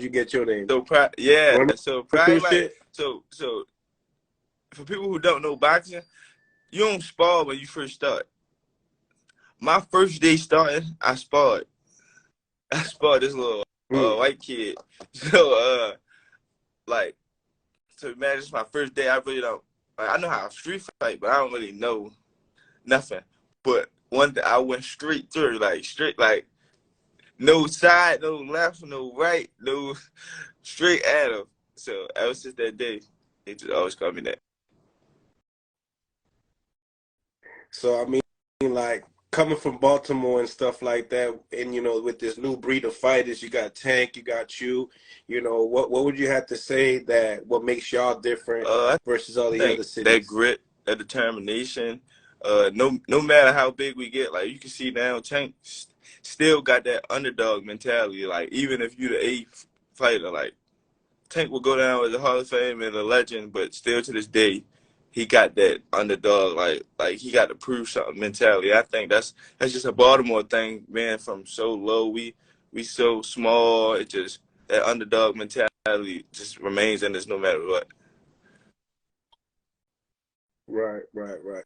you get your name? So yeah, Run so probably through like shit. so for people who don't know boxing, you don't spar when you first start. My first day starting, I sparred. I sparred this little Mm. white kid. So like so imagine it's my first day. I really don't like I know how to street fight, but I don't really know nothing. But one day I went straight through, like straight like no side, no left, no right, no straight at him. So ever since that day, they just always call me that. So I mean, like coming from Baltimore and stuff like that, and with this new breed of fighters, you got Tank, you got you. What would you have to say that what makes y'all different I versus all the think other that cities? grit, that determination, no matter how big we get, like you can see now, Tank still got that underdog mentality. Like even if you the eighth fighter, like Tank will go down as a Hall of Fame and a legend, but still to this day, he got that underdog, like he got to prove something mentality. I think that's just a Baltimore thing, man. From so low, we so small. It just that underdog mentality just remains in us no matter what. Right, right, right.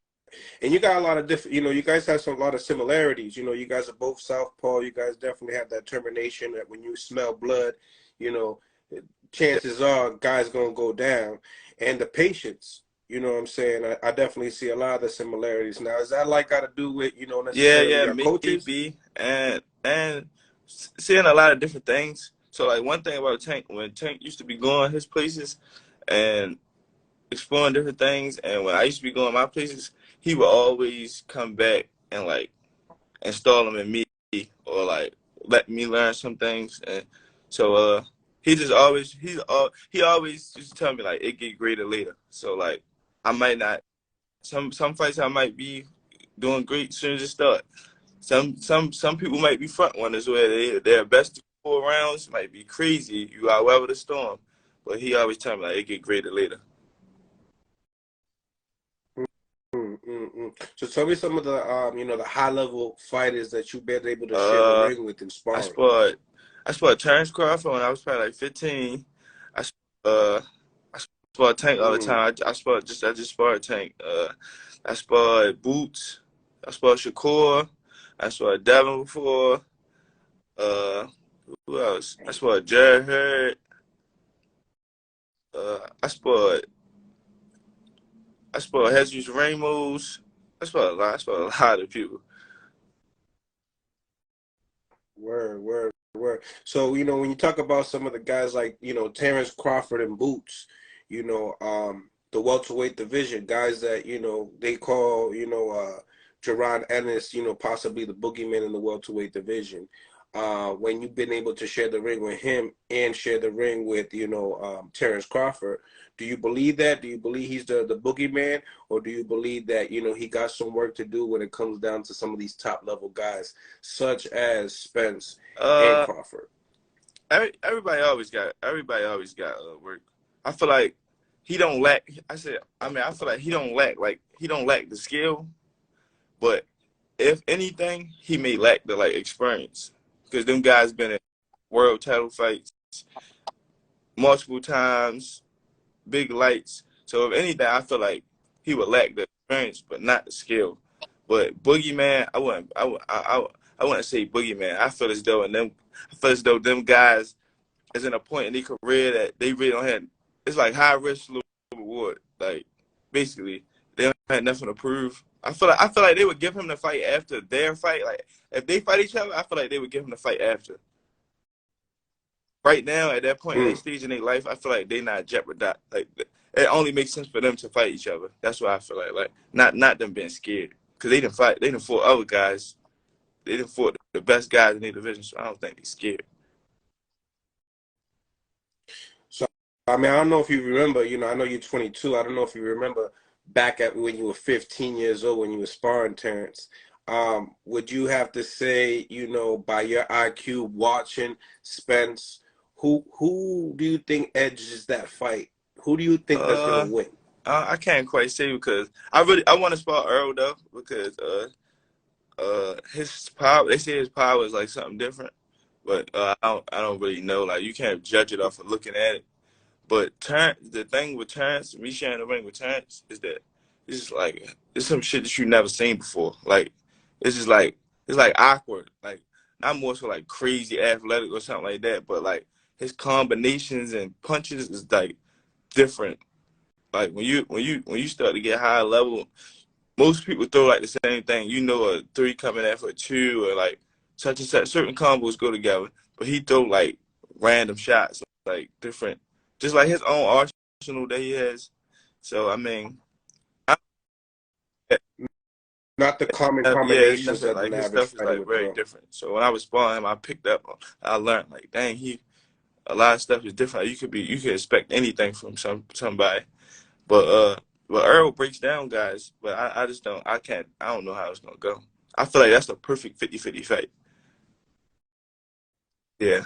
And you got a lot of different, you guys have a lot of similarities. You guys are both southpaw. You guys definitely have that determination that when you smell blood, you know, chances are guys gonna go down. And the patience, you know what I'm saying? I definitely see a lot of the similarities. Now, is that like got to do with, Yeah, necessarily yeah, your coaches? maybe, and seeing a lot of different things. So like one thing about Tank, when Tank used to be going his places and exploring different things, and when I used to be going my places, he would always come back and like install them in me or like let me learn some things. And so he just always he always used to tell me like it get greater later. So like I might not some fights I might be doing great as soon as it start. Some people might be front runners where their best 4 rounds might be crazy. You out weather the storm, but he always tell me like it get greater later. Mm, mm, mm. So tell me some of the the high level fighters that you've been able to share the Uh, ring with in I sparring. sparred I sparred Terrence Crawford when I was probably like 15. I uh I sparred Tank all the Mm. time. I just sparred Tank. I sparred Boots. I sparred Shakur. I sparred Devin before. Uh, who else? I sparred Jared Hurd. Uh, I sparred I sparred Jesus Ramos. I sparred a lot. I sparred a lot of people. Word, word, word. So, when you talk about some of the guys like, Terrence Crawford and Boots, the welterweight division, guys that, they call, Jaron Ennis, possibly the boogeyman in the welterweight division. When you've been able to share the ring with him and share the ring with, Terrence Crawford, do you believe that? Do you believe he's the boogeyman? Or do you believe that, he got some work to do when it comes down to some of these top level guys, such as Spence and Uh, Crawford? everybody always got work. I feel like he don't lack. I feel like he don't lack the skill, but if anything, he may lack the like experience because them guys been in world title fights multiple times, big lights. So if anything, I feel like he would lack the experience, but not the skill. But Boogeyman, I wouldn't say Boogeyman. I feel as though them guys is in a point in their career that they really don't have. It's like high risk, low reward. Like basically, they don't have nothing to prove. I feel like they would give him the fight after their fight. Like if they fight each other, I feel like they would give him the fight after. Right now, at that point in their Mm. stage in their life, I feel like they not jeopardized. Like it only makes sense for them to fight each other. That's what I feel like. Like not them being scared because they didn't fight. They didn't fought other guys. They didn't fought the best guys in their division. So I don't think they scared. So, I mean, I don't know if you remember, I know you're 22. I don't know if you remember back at when you were 15 years old when you were sparring Terrence. Would you have to say, by your IQ watching Spence, who do you think edges that fight? Who do you think that's gonna Uh, win? I can't quite say because I want to spot Earl though because his power, they say his power is like something different. but I don't really know. Like you can't judge it off of looking at it. But the thing with Terrence, me sharing the ring with Terrence, is that it's just like it's some shit that you never seen before. Like it's just like it's like awkward. Like not more so like crazy athletic or something like that, but like his combinations and punches is like different. Like when you start to get high level, most people throw like the same thing. You know, a three coming in for a two, or like such and such. Certain combos go together, but he throw like random shots, like different, just like his own arsenal that he has. So I mean, I, Not the common yeah, it's combinations nothing that like an his average stuff is fighter like would very throw. different. So when I was sparring him, I picked up, I learned like, dang, a lot of stuff is different. You could expect anything from somebody. But Earl breaks down guys, but I just don't I don't know how it's gonna go. I feel like that's a perfect 50-50 fight. Yeah.